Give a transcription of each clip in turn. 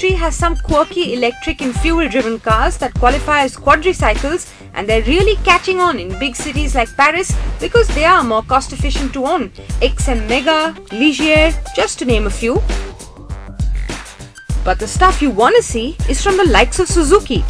industry has some quirky electric and fuel-driven cars that qualify as quadricycles, and they're really catching on in big cities like Paris because they are more cost-efficient to own. XM Mega, Ligier, just to name a few. But the stuff you want to see is from the likes of Suzuki.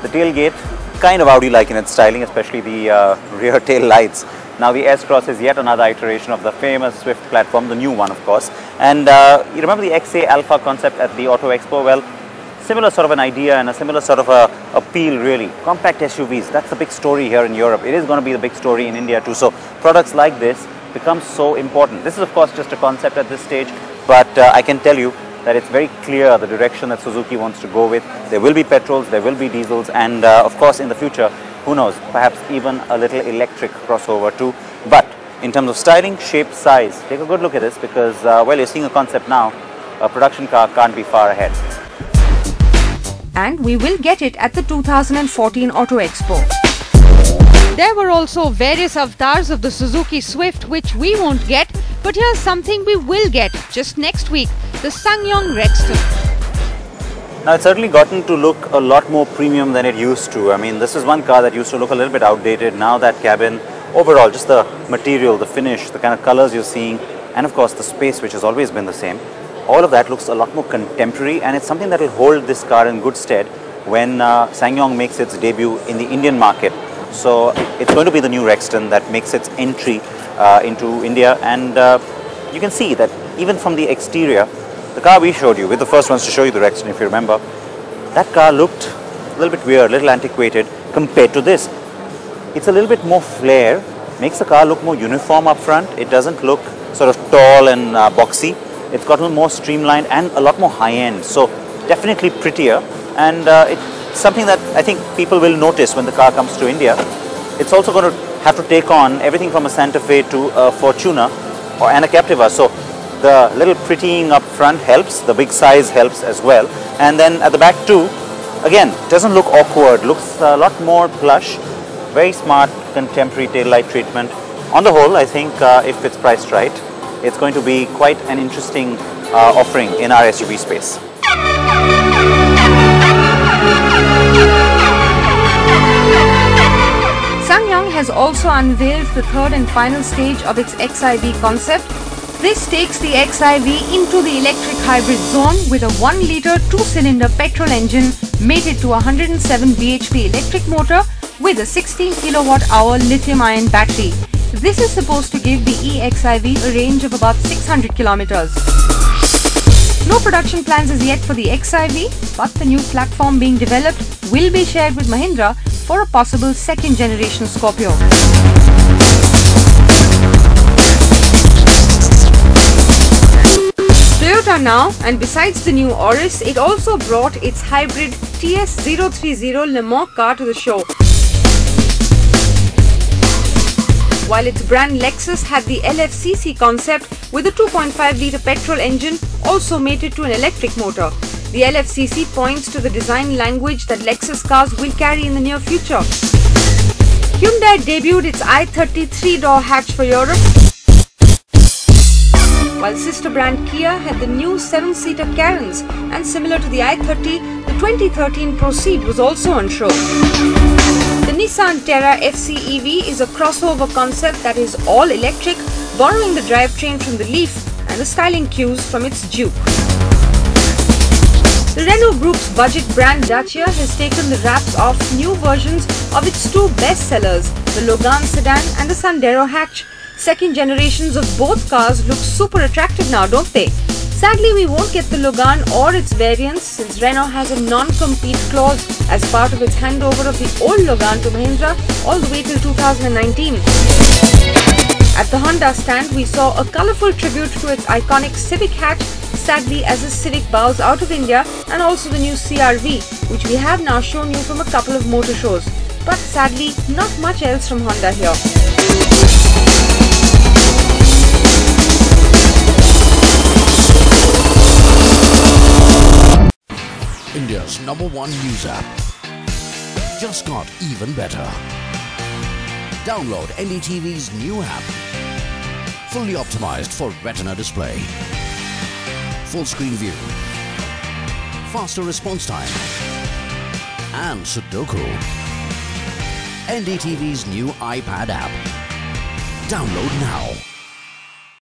The tailgate, kind of Audi-like in its styling, especially the rear tail lights. Now the S-Cross is yet another iteration of the famous Swift platform, the new one of course. And you remember the XA Alpha concept at the Auto Expo? Well, similar sort of an idea and a similar sort of a appeal really. Compact SUVs, that's the big story here in Europe. It is going to be the big story in India too. So products like this become so important. This is of course just a concept at this stage, but I can tell you that it's very clear the direction that Suzuki wants to go with. There will be petrols, there will be diesels, and of course in the future, who knows, perhaps even a little electric crossover too. But in terms of styling, shape, size, take a good look at this because well, you're seeing a concept now, a production car can't be far ahead. And we will get it at the 2014 Auto Expo. There were also various avatars of the Suzuki Swift which we won't get, but here's something we will get just next week, the SaangYong Rexton. Now it's certainly gotten to look a lot more premium than it used to. I mean, this is one car that used to look a little bit outdated. Now that cabin, overall, just the material, the finish, the kind of colors you're seeing, and of course the space which has always been the same, all of that looks a lot more contemporary, and it's something that will hold this car in good stead when SaangYong makes its debut in the Indian market. So it's going to be the new Rexton that makes its entry into India, and you can see that even from the exterior, the car we showed you, we're the first ones to show you the Rexton if you remember, that car looked a little bit weird, a little antiquated compared to this. It's a little bit more flair, makes the car look more uniform up front. It doesn't look sort of tall and boxy. It's got a little more streamlined and a lot more high-end, so definitely prettier, and it's something that I think people will notice when the car comes to India. It's also going to have to take on everything from a Santa Fe to a Fortuner and a Captiva, so the little prettying up front helps, the big size helps as well, and then at the back too, again, doesn't look awkward, looks a lot more plush, very smart contemporary taillight treatment. On the whole, I think if it's priced right, it's going to be quite an interesting offering in our SUV space. SaangYong has also unveiled the third and final stage of its XIV concept. This takes the XIV into the electric hybrid zone with a 1-litre 2-cylinder petrol engine mated to a 107 bhp electric motor with a 16 kWh lithium-ion battery. This is supposed to give the eXIV a range of about 600 kilometers. No production plans as yet for the XIV, but the new platform being developed will be shared with Mahindra for a possible second-generation Scorpio. Toyota now, and besides the new Auris, it also brought its hybrid TS030 Le Mans car to the show. While its brand Lexus had the LFCC concept with a 2.5-litre petrol engine also mated to an electric motor. The LFCC points to the design language that Lexus cars will carry in the near future. Hyundai debuted its i30 3-door hatch for Europe, while sister brand Kia had the new 7-seater Carens, and similar to the i30, the 2013 Proceed was also on show. The Nissan Terra FC EV is a crossover concept that is all electric, borrowing the drivetrain from the Leaf and the styling cues from its Duke. The Renault Group's budget brand Dacia has taken the wraps off new versions of its two bestsellers, the Logan sedan and the Sandero hatch. Second generations of both cars look super attractive now, don't they? Sadly, we won't get the Logan or its variants since Renault has a non-compete clause as part of its handover of the old Logan to Mahindra all the way till 2019. At the Honda stand, we saw a colourful tribute to its iconic Civic hatch, sadly as the Civic bows out of India, and also the new CR-V, which we have now shown you from a couple of motor shows. But sadly, not much else from Honda here. India's #1 news app just got even better. Download NDTV's new app, fully optimized for Retina display. full screen view, faster response time, and Sudoku. NDTV's new iPad app. Download now.